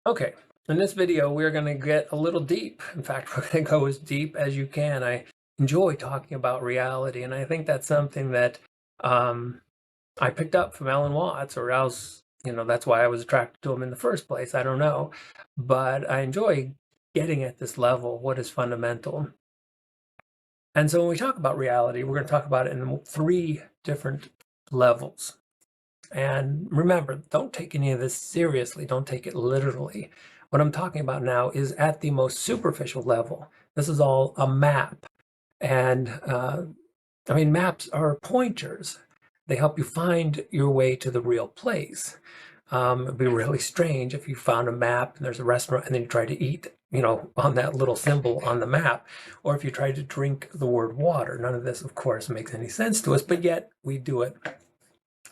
Okay, in this video, we're going to get a little deep. In fact, we're going to go as deep as you can. I enjoy talking about reality, and I think that's something that um, I picked up from Alan Watts, or else, that's why I was attracted to him in the first place. I don't know. But I enjoy getting at this level, what is fundamental. And so when we talk about reality, we're going to talk about it in three different levels. And remember, don't take any of this seriously. Don't take it literally. What I'm talking about now is at the most superficial level. This is all a map. And maps are pointers. They help you find your way to the real place. It'd be really strange if you found a map and there's a restaurant and then you try to eat, on that little symbol on the map, or if you try to drink the word water. None of this, of course, makes any sense to us, but yet we do it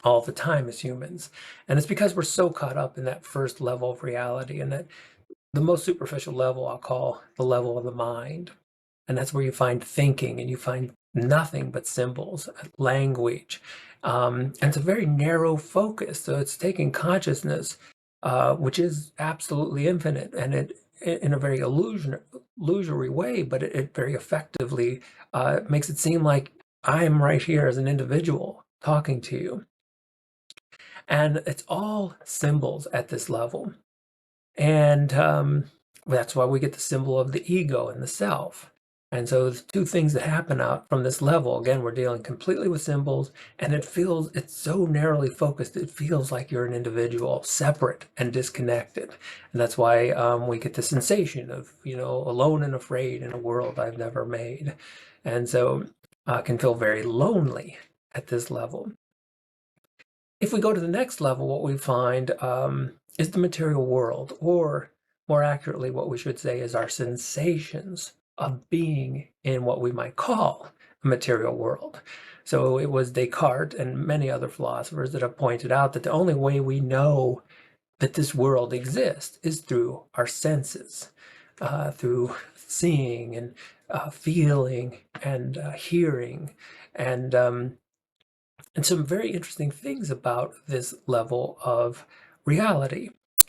all the time as humans. And it's because we're so caught up in that first level of reality, and that the most superficial level I'll call the level of the mind. And that's where you find thinking and you find nothing but symbols, language. And it's a very narrow focus. So it's taking consciousness, which is absolutely infinite, and it in a very illusory way, but it very effectively makes it seem like I am right here as an individual talking to you. And it's all symbols at this level. And that's why we get the symbol of the ego and the self. And so the two things that happen out from this level, again, we're dealing completely with symbols, and it's so narrowly focused, it feels like you're an individual, separate and disconnected. And that's why we get the sensation of, alone and afraid in a world I've never made. And so can feel very lonely at this level. If we go to the next level, what we find is the material world, or more accurately, what we should say is our sensations of being in what we might call a material world. So it was Descartes and many other philosophers that have pointed out that the only way we know that this world exists is through our senses, through seeing and feeling and hearing and some very interesting things about this level of reality.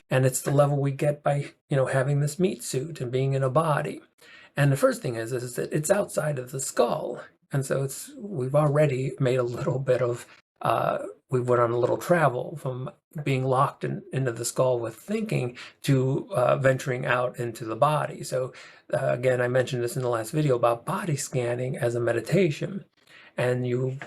And it's the level we get by, having this meat suit and being in a body. And the first thing is that it's outside of the skull. And so we've already made a little bit of, we went on a little travel from being locked into the skull with thinking to venturing out into the body. So again, I mentioned this in the last video about body scanning as a meditation. And you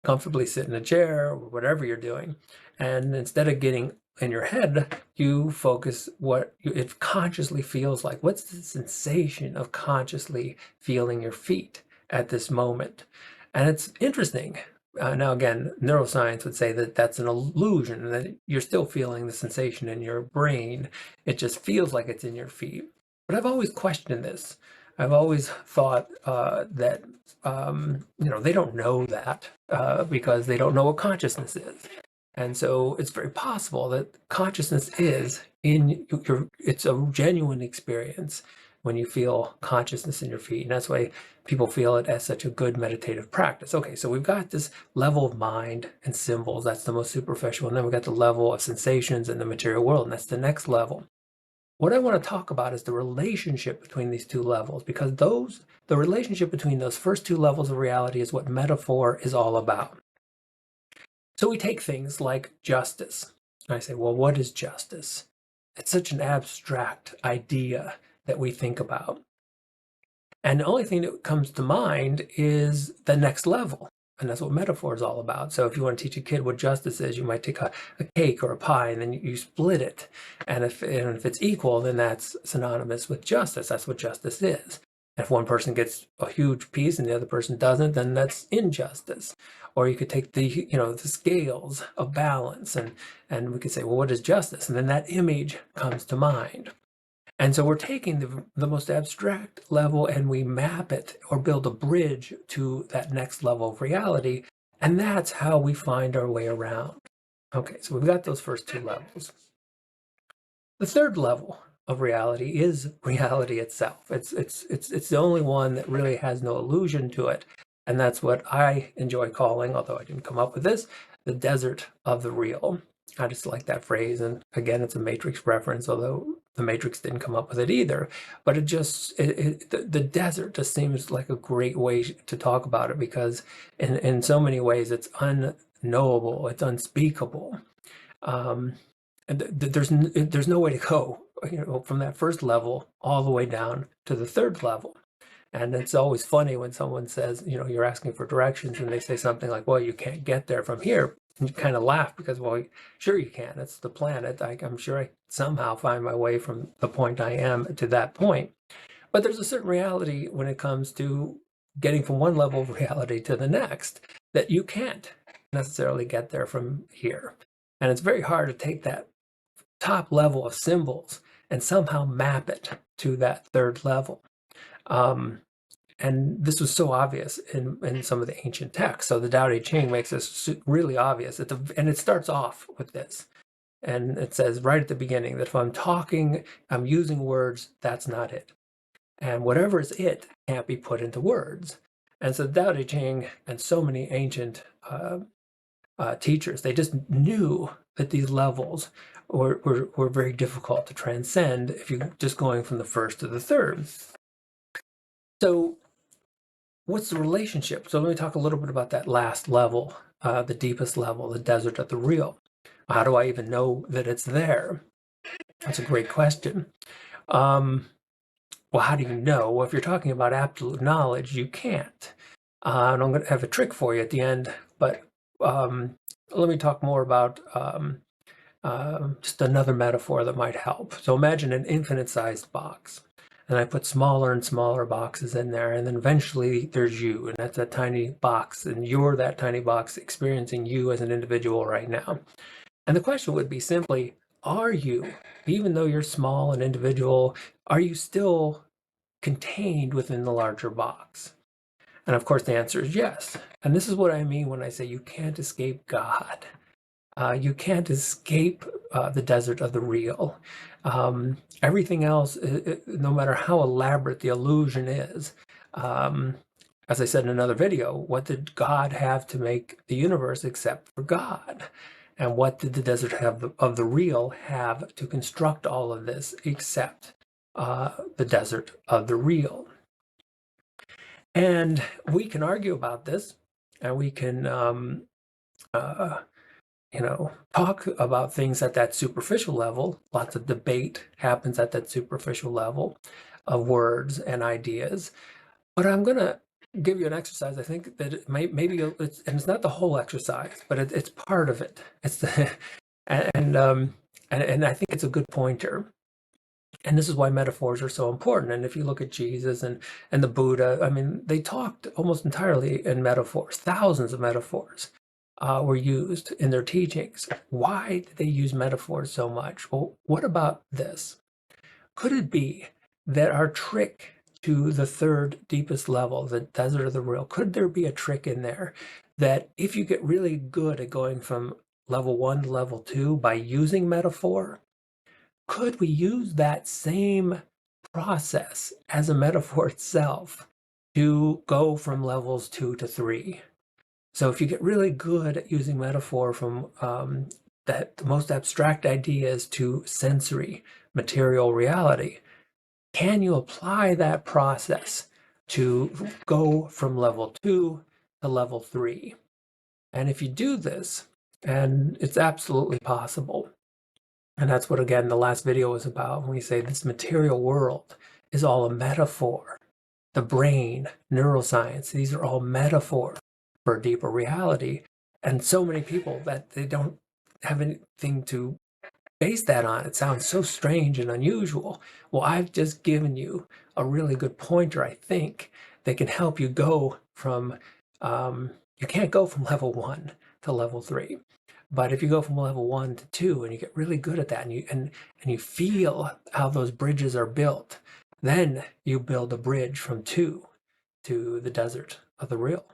comfortably sit in a chair or whatever you're doing. And instead of getting in your head, you focus what it consciously feels like. What's the sensation of consciously feeling your feet at this moment? And it's interesting. Now, again, neuroscience would say that that's an illusion, that you're still feeling the sensation in your brain. It just feels like it's in your feet. But I've always questioned this. I've always thought that they don't know that because they don't know what consciousness is. And so it's very possible that consciousness is it's a genuine experience when you feel consciousness in your feet. And that's why people feel it as such a good meditative practice. Okay, so we've got this level of mind and symbols. That's the most superficial. And then we've got the level of sensations in the material world. And that's the next level. What I want to talk about is the relationship between these two levels, because the relationship between those first two levels of reality is what metaphor is all about. So we take things like justice. And I say, well, what is justice? It's such an abstract idea that we think about. And the only thing that comes to mind is the next level. And that's what metaphor is all about. So if you want to teach a kid what justice is, you might take a cake or a pie and then you split it. And if it's equal, then that's synonymous with justice. That's what justice is. If one person gets a huge piece and the other person doesn't, then that's injustice. Or you could take the scales of balance and we could say, well, what is justice? And then that image comes to mind. And so we're taking the most abstract level and we map it or build a bridge to that next level of reality. And that's how we find our way around. Okay, so we've got those first two levels. The third level of reality is reality itself. It's the only one that really has no illusion to it. And that's what I enjoy calling, although I didn't come up with this, the desert of the real. I just like that phrase. And again, it's a Matrix reference, although the Matrix didn't come up with it either. But the desert just seems like a great way to talk about it, because in so many ways it's unknowable, it's unspeakable. Um, and there's no way to go, from that first level all the way down to the third level. And it's always funny when someone says, you're asking for directions, and they say something like, well, you can't get there from here. And you kind of laugh because, well, sure you can. It's the planet. I'm sure I somehow find my way from the point I am to that point. But there's a certain reality when it comes to getting from one level of reality to the next that you can't necessarily get there from here. And it's very hard to take that top level of symbols and somehow map it to that third level. And this was so obvious in some of the ancient texts. So the Tao Te Ching makes this really obvious. And it starts off with this. And it says right at the beginning that if I'm talking, I'm using words, that's not it. And whatever is it can't be put into words. And so the Tao Te Ching and so many ancient teachers, they just knew that these levels were very difficult to transcend if you're just going from the first to the third. So what's the relationship? So let me talk a little bit about that last level, the deepest level, the desert of the real. How do I even know that it's there? That's a great question. Well, how do you know? Well, if you're talking about absolute knowledge, you can't. And I'm going to have a trick for you at the end, but let me talk more about just another metaphor that might help. So imagine an infinite-sized box, and I put smaller and smaller boxes in there, and then eventually there's you, and that's a tiny box, and you're that tiny box experiencing you as an individual right now. And the question would be simply, are you, even though you're small and individual, are you still contained within the larger box? And of course the answer is yes. And this is what I mean when I say you can't escape God. You can't escape the desert of the real. Everything else, no matter how elaborate the illusion is, as I said in another video, what did God have to make the universe except for God? And what did the desert of the real have to construct all of this except the desert of the real? And we can argue about this, and we can talk about things at that superficial level. Lots of debate happens at that superficial level of words and ideas. But I'm going to give you an exercise. I think that it's not the whole exercise, but it's part of it. It's the, and I think it's a good pointer. And this is why metaphors are so important. And if you look at Jesus and the Buddha, I mean, they talked almost entirely in metaphors. Thousands of metaphors were used in their teachings. Why did they use metaphors so much? Well, what about this? Could it be that our trick to the third deepest level, the desert of the real, could there be a trick in there that if you get really good at going from level 1 to level 2 by using metaphor, could we use that same process as a metaphor itself to go from levels 2 to 3? So if you get really good at using metaphor from the most abstract ideas to sensory material reality, can you apply that process to go from level 2 to level 3? And if you do this, and it's absolutely possible, and that's what, again, the last video was about, when we say this material world is all a metaphor. The brain, neuroscience, these are all metaphors for a deeper reality. And so many people that they don't have anything to base that on. It sounds so strange and unusual. Well, I've just given you a really good pointer, I think, that can help you go from, you can't go from level 1 to level 3. But if you go from level 1 to 2 and you get really good at that, and you feel how those bridges are built, then you build a bridge from 2 to the desert of the real.